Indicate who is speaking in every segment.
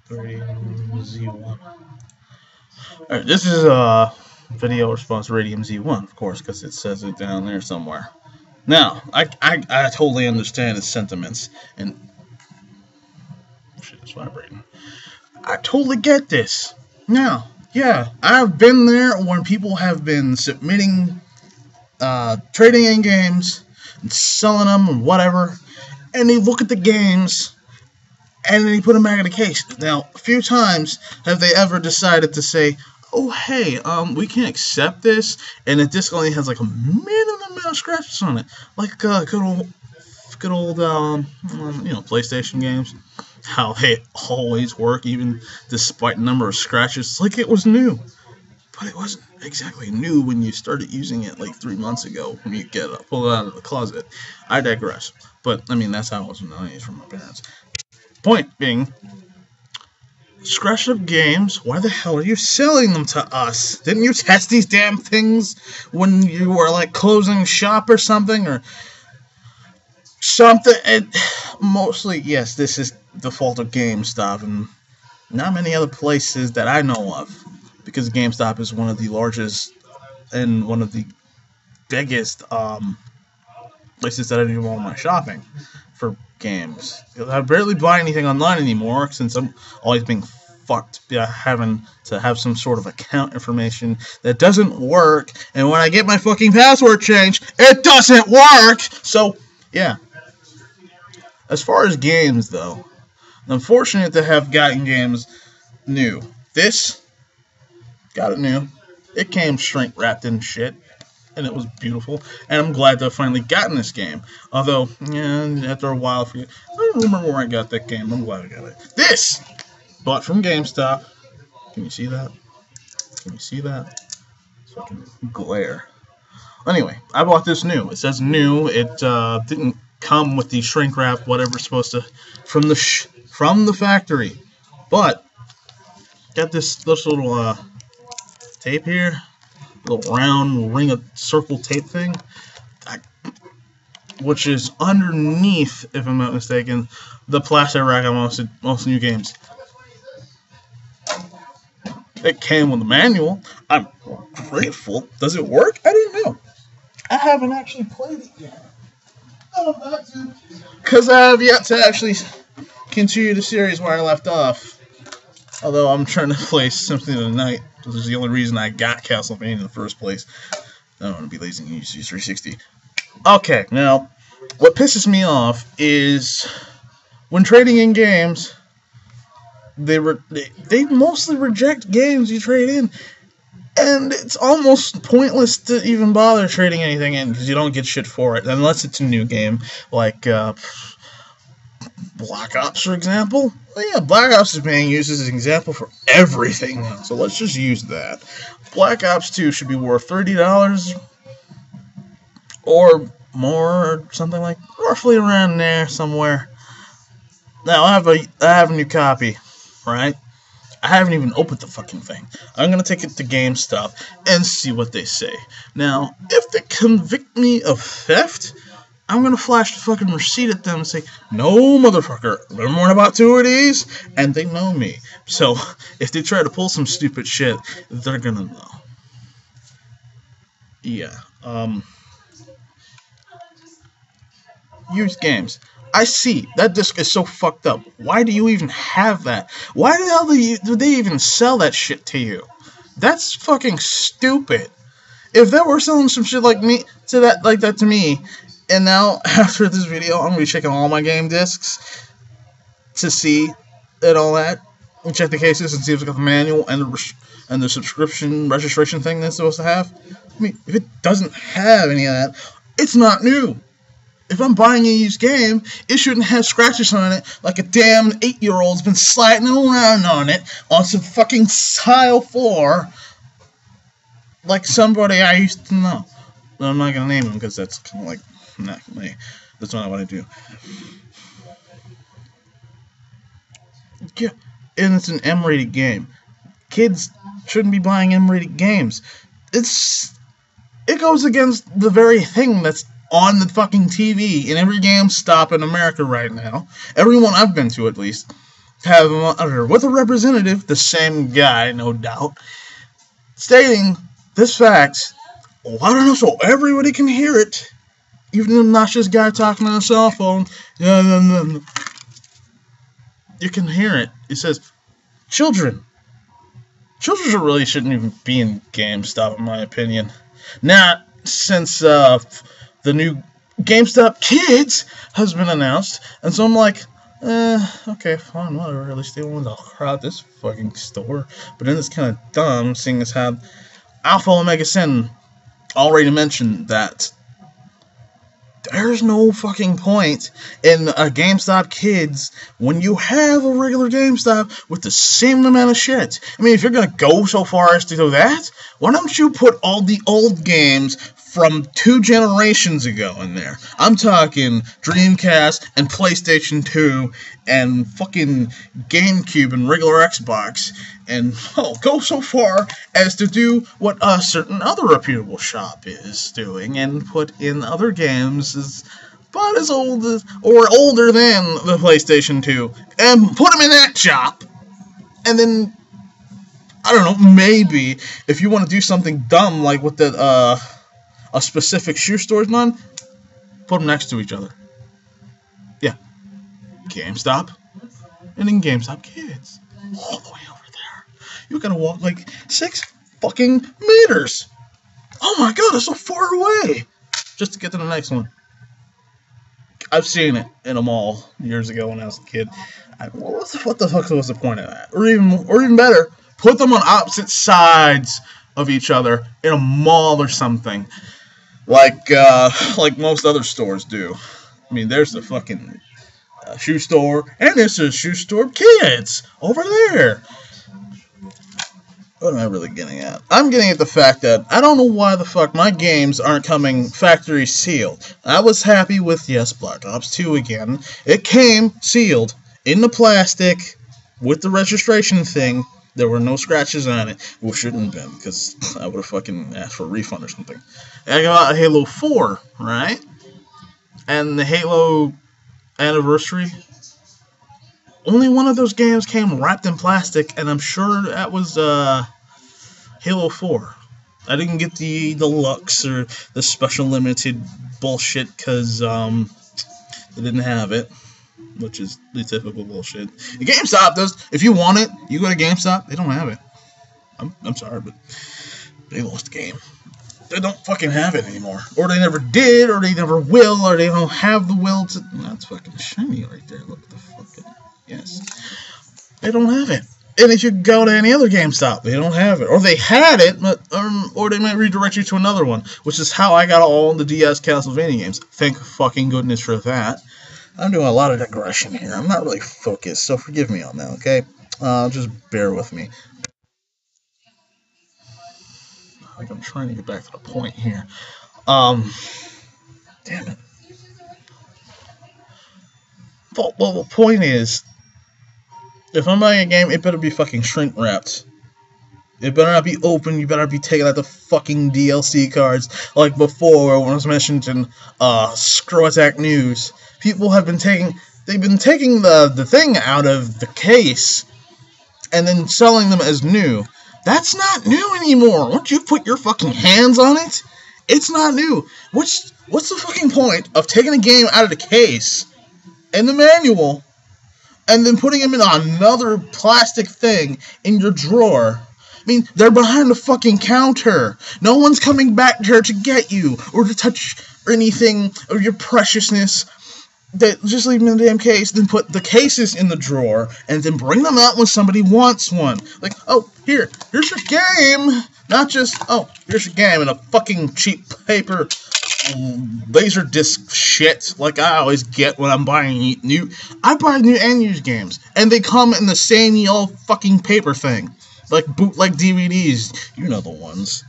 Speaker 1: RadiumZ1. Alright, this is a video response to RadiumZ1, of course, because it says it down there somewhere. Now, I totally understand his sentiments, and shit, it's vibrating. I totally get this. Now, yeah, I've been there when people have been submitting, trading in games, and selling them, and whatever, and they look at the games, and then they put them back in the case. Now, a few times have they ever decided to say, oh, hey, we can't accept this, and the disc only has like a minimum amount of scratches on it, like good old, PlayStation games. How they always work, even despite the number of scratches, like it was new. But it wasn't exactly new when you started using it like 3 months ago when you pull it out of the closet. I digress. But, I mean, that's how it was when I used from my parents. Point being, scratched up games, why the hell are you selling them to us? Didn't you test these damn things when you were like closing shop or something? Or something? Mostly, yes, this is the fault of GameStop and not many other places that I know of, because GameStop is one of the largest and one of the biggest places that I do all my shopping for games. I barely buy anything online anymore since I'm always being fucked by having to have some sort of account information that doesn't work, and when I get my fucking password changed, it doesn't work! So, yeah. As far as games, though, I'm fortunate to have gotten games new. This, got it new. It came shrink wrapped in shit, and it was beautiful. And I'm glad to have finally gotten this game. Although, yeah, after a while, I don't remember where I got that game. I'm glad I got it. This, bought from GameStop. Can you see that? Can you see that? It's fucking glare. Anyway, I bought this new. It says new. It didn't come with the shrink wrap, whatever it's supposed to, from the factory, but got this little tape here, little round ring of circle tape thing, which is underneath, if I'm not mistaken, the plastic rack on most new games. It came with a manual. I'm grateful. Does it work? I don't know. I haven't actually played it yet. Because I have yet to actually continue the series where I left off. Although I'm trying to play Symphony of the Night, which is the only reason I got Castlevania in the first place. I don't want to be lazy and use 360. Okay, now, what pisses me off is when trading in games, they mostly reject games you trade in. And it's almost pointless to even bother trading anything in, because you don't get shit for it, unless it's a new game, like Black Ops, for example. Well, yeah, Black Ops is being used as an example for everything, so let's just use that. Black Ops 2 should be worth $30, or more, or something like, roughly around there, somewhere. Now, I have a new copy, right? I haven't even opened the fucking thing. I'm going to take it to GameStop and see what they say. Now, if they convict me of theft, I'm going to flash the fucking receipt at them and say, no, motherfucker, remember when I bought 2 of these? And they know me. So, if they try to pull some stupid shit, they're going to know. Yeah. Used games. I see. That disc is so fucked up. Why do you even have that? Why the hell do they even sell that shit to you? That's fucking stupid. If they were selling some shit like that to me, and now after this video, I'm gonna be checking all my game discs to see and all that, and check the cases and see if it's got the manual and the subscription registration thing that's supposed to have. I mean, if it doesn't have any of that, it's not new. If I'm buying a used game, it shouldn't have scratches on it like a damn 8-year-old's been sliding around on it on some fucking tile floor like somebody I used to know. But I'm not going to name him because that's kind of like, that's not what I do. Yeah, and it's an M-rated game. Kids shouldn't be buying M-rated games. It goes against the very thing that's on the fucking TV in every GameStop in America right now. Everyone I've been to, at least, have with a representative, the same guy, no doubt, stating this fact. Oh, I don't know, so everybody can hear it. Even the obnoxious guy talking on a cell phone. You can hear it. It says, children. Children really shouldn't even be in GameStop, in my opinion. Not since the new GameStop Kids has been announced. And so I'm like, okay, fine, whatever. At least they wanted to crowd this fucking store. But then it's kind of dumb, seeing as how Alpha Omega Sin already mentioned that there's no fucking point in a GameStop Kids when you have a regular GameStop with the same amount of shit. I mean, if you're gonna go so far as to do that, why don't you put all the old games from 2 generations ago in there? I'm talking Dreamcast and PlayStation 2 and fucking GameCube and regular Xbox, and go so far as to do what a certain other reputable shop is doing and put in other games about as old as or older than the PlayStation 2 and put them in that shop. And then, I don't know, maybe if you want to do something dumb like with the a specific shoe store's done, put them next to each other. Yeah. GameStop and then GameStop Kids. All the way over there. You gotta walk like 6 fucking meters. Oh my god, it's so far away. Just to get to the next one. I've seen it in a mall years ago when I was a kid. What the fuck was the point of that? Or even better, put them on opposite sides of each other in a mall or something. Like most other stores do. I mean, there's the fucking shoe store, and there's the shoe store Kids over there. What am I really getting at? I'm getting at the fact that I don't know why the fuck my games aren't coming factory sealed. I was happy with, yes, Black Ops 2 again. It came sealed in the plastic with the registration thing. There were no scratches on it. Well, shouldn't have been, because I would have fucking asked for a refund or something. I got Halo 4, right? And the Halo Anniversary. Only one of those games came wrapped in plastic, and I'm sure that was Halo 4. I didn't get the deluxe or the special limited bullshit because they didn't have it, which is the typical bullshit. The GameStop does. If you want it, you go to GameStop. They don't have it. I'm sorry, but they lost the game. They don't fucking have it anymore, or they never did, or they never will, or they don't have the will to. That's fucking shiny right there. Look at the fucking. Yes. They don't have it. And if you go to any other GameStop, they don't have it. Or they had it, but or they might redirect you to another one, which is how I got all the DS Castlevania games. Thank fucking goodness for that. I'm doing a lot of digression here. I'm not really focused, so forgive me on that, okay? Just bear with me. Like I'm trying to get back to the point here. Damn it. Well, the point is, if I'm buying a game, it better be fucking shrink wrapped. It better not be open. You better be taking out the fucking DLC cards like before when it was mentioned in Screw Attack News. People have been taking the thing out of the case and then selling them as new. That's not new anymore. Once you put your fucking hands on it, it's not new. What's the fucking point of taking a game out of the case and the manual and then putting them in another plastic thing in your drawer? I mean, they're behind the fucking counter. No one's coming back there to get you or to touch anything of your preciousness. Just leave them in the damn case, then put the cases in the drawer, and then bring them out when somebody wants one. Like, oh, here's your game. Not just, oh, here's your game in a fucking cheap paper laser disc shit like I always get when I'm buying new. I buy new and used games, and they come in the same yellow fucking paper thing. Like bootleg DVDs. You know the ones.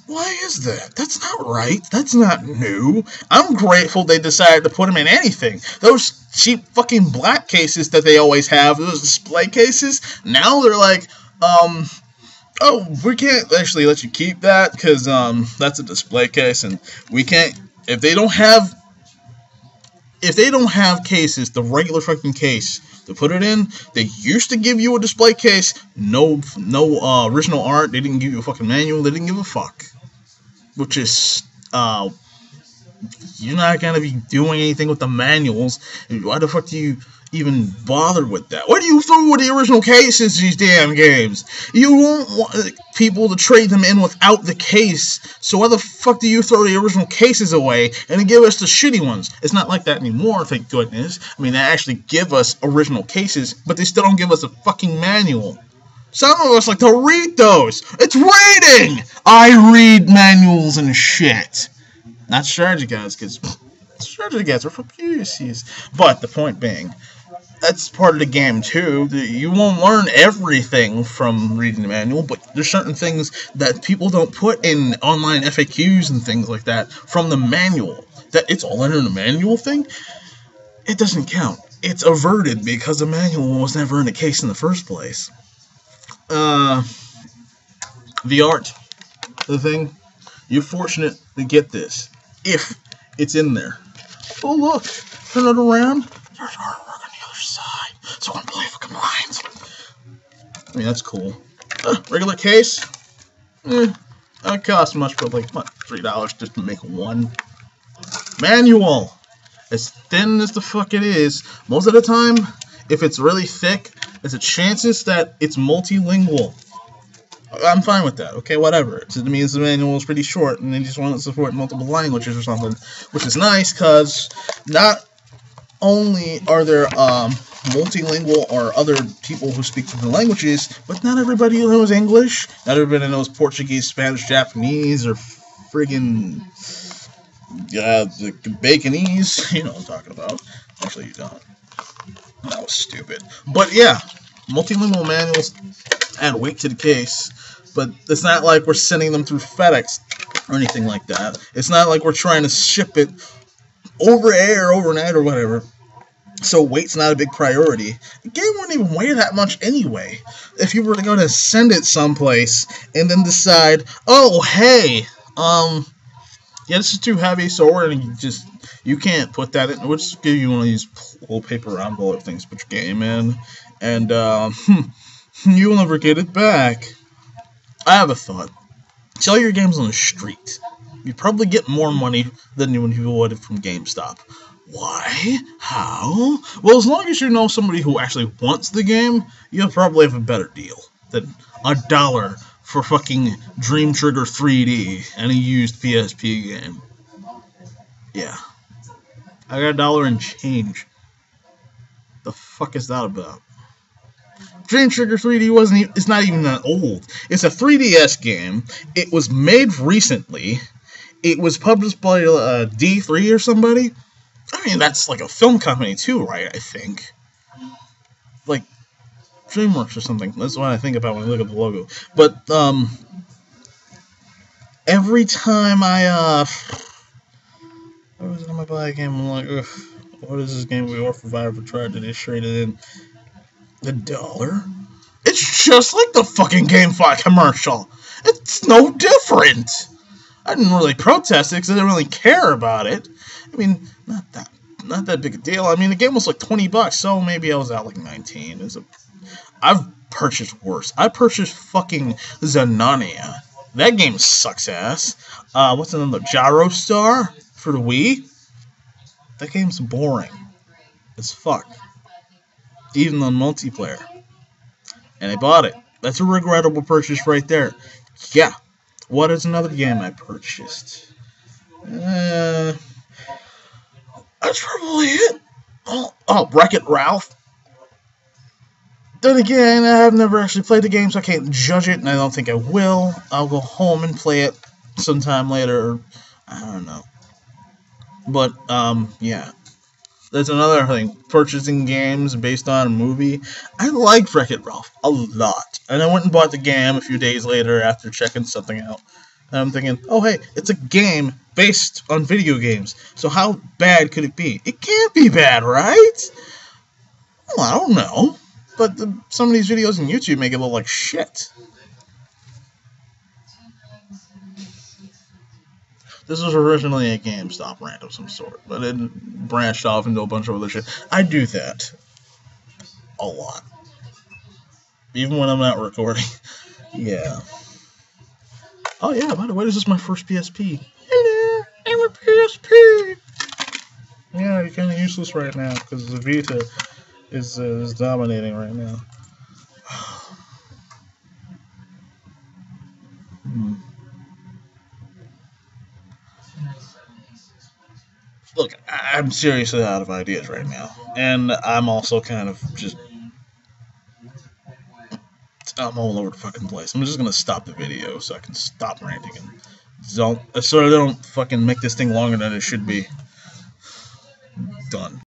Speaker 1: Why is that? That's not right. That's not new. I'm grateful they decided to put them in anything. Those cheap fucking black cases that they always have, those display cases, now they're like, oh, we can't actually let you keep that because that's a display case and we can't If they don't have cases, the regular fucking case to put it in, they used to give you a display case, no original art. They didn't give you a fucking manual. They didn't give a fuck. Which is, you're not gonna be doing anything with the manuals. Why the fuck do you even bother with that? Why do you throw with the original cases these damn games? You won't want people to trade them in without the case, so why the fuck do you throw the original cases away and give us the shitty ones? It's not like that anymore, thank goodness. I mean, they actually give us original cases, but they still don't give us a fucking manual. Some of us like to read those. It's reading! I read manuals and shit. Not strategy guides, because strategy guides are for PCs. But the point being, that's part of the game too. You won't learn everything from reading the manual, but there's certain things that people don't put in online FAQs and things like that from the manual. That it's all in the manual thing, it doesn't count. It's averted because the manual was never in the case in the first place. The art, the thing, you're fortunate to get this if it's in there. Oh look, turn it around. There's artwork on the other side, so unbelievable lines. I mean, that's cool. Regular case, that costs much, but like what, $3 just to make one. Manual, as thin as the fuck it is, most of the time, if it's really thick, there's a chances that it's multilingual. I'm fine with that. Okay, whatever. It means the manual is pretty short, and they just want to support multiple languages or something, which is nice because not only are there multilingual or other people who speak different languages, but not everybody knows English. Not everybody knows Portuguese, Spanish, Japanese, or friggin' the Baconese. You know what I'm talking about. Actually, you don't. That was stupid. But yeah, multilingual manuals add weight to the case, but it's not like we're sending them through FedEx or anything like that. It's not like we're trying to ship it over air, overnight, or whatever. So weight's not a big priority. The game wouldn't even weigh that much anyway. If you were to go to send it someplace and then decide, oh hey, yeah, this is too heavy, so we're gonna you can't put that in. We'll just give you one of these little paper envelope things, put your game in, and you'll never get it back. I have a thought. Sell your games on the street. You'd probably get more money than you would from GameStop. Why? How? Well, as long as you know somebody who actually wants the game, you'll probably have a better deal than $1 for fucking Dream Trigger 3D and a used PSP game. Yeah. I got $1 and change. The fuck is that about? Dream Trigger 3D it's not even that old. It's a 3DS game. It was made recently. It was published by D3 or somebody. I mean, that's like a film company too, right? I think. Like DreamWorks or something. That's what I think about when I look at the logo. But every time I every time I buy a game, I'm like, ugh, what is this game we offer? If I ever tried to just trade it in $1? It's just like the fucking GameFly commercial. It's no different. I didn't really protest it because I didn't really care about it. I mean, not that big a deal. I mean, the game was like $20, so maybe I was out like 19. I've purchased worse. I purchased fucking Zanania. That game sucks ass. What's another? Gyrostar for the Wii. That game's boring as fuck, even on multiplayer. And I bought it. That's a regrettable purchase right there. Yeah. What is another game I purchased? That's probably it. Oh, Wreck-It Ralph. Then again, I have never actually played the game, so I can't judge it, and I don't think I will. I'll go home and play it sometime later. I don't know. But, yeah. That's another thing. Purchasing games based on a movie. I liked Wreck-It Ralph a lot. And I went and bought the game a few days later after checking something out. And I'm thinking, oh hey, it's a game based on video games. So how bad could it be? It can't be bad, right? Well, I don't know. But some of these videos on YouTube make it look like shit. This was originally a GameStop rant of some sort, but it branched off into a bunch of other shit. I do that a lot, even when I'm not recording. Yeah. Oh yeah. By the way, this is my first PSP. Hello, I'm a PSP. Yeah, you're kind of useless right now because the Vita is dominating right now. Look, I'm seriously out of ideas right now, and I'm also kind of just I'm all over the fucking place. I'm just gonna stop the video so I can stop ranting and don't so I don't fucking make this thing longer than it should be. Done.